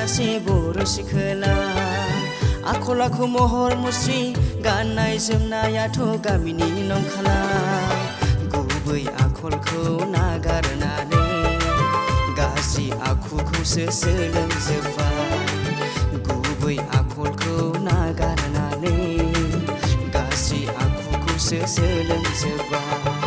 सासे बर' सिखोला आखल आखु महर मुस्रि गाननाय जोमनायाथ' गामिनि नंखाला गुबै आखलखौ नागारनानै गाज्रि आखुखौसो सोलोंजोब्बाय गुबै आखलखौ नागारनानै गाज्रि आखुखौसो सोलोंजोब्बाय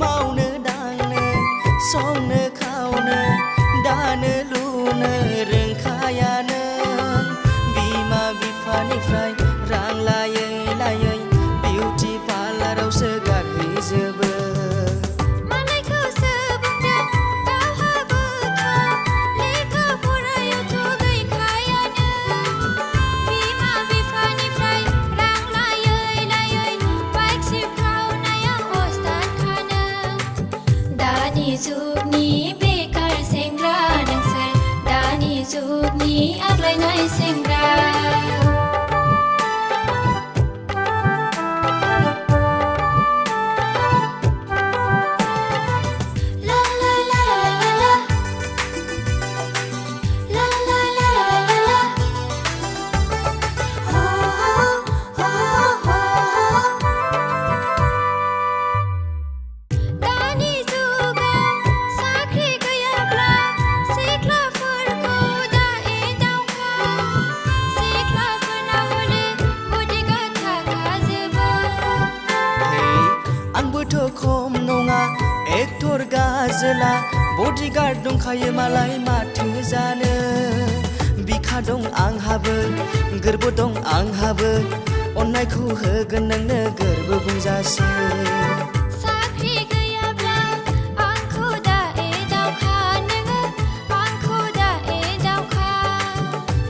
मावनो दांनो संनो खावनो दानो लुनो रोंखायानो बिमा बिफानिफ्राय रां लायै लायै बिउटि पार्लारावसो गारहैजोबो जुगनि बेकार सेंग्रा नोंसोर दानि जुगनि आग्लायनाय सेंग्रा खम नङा एक्टर गाजोला बडिगार्ड दंखायो मालाय माथो जानो बिखा दं आंहाबो गोरबो दं आंहाबो अननायखौ होगोन नोंनो गोरबो बुंजासे साख्रि गैयाब्ला आंखौ दा एदावखा नोङो आंखौ दा एदावखा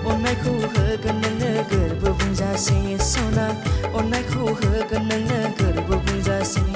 अननायखौ होगोन नोंनो गोरबो बुंजासे सना अननायखौ होगोन नोंनो गोरबो बुंजासे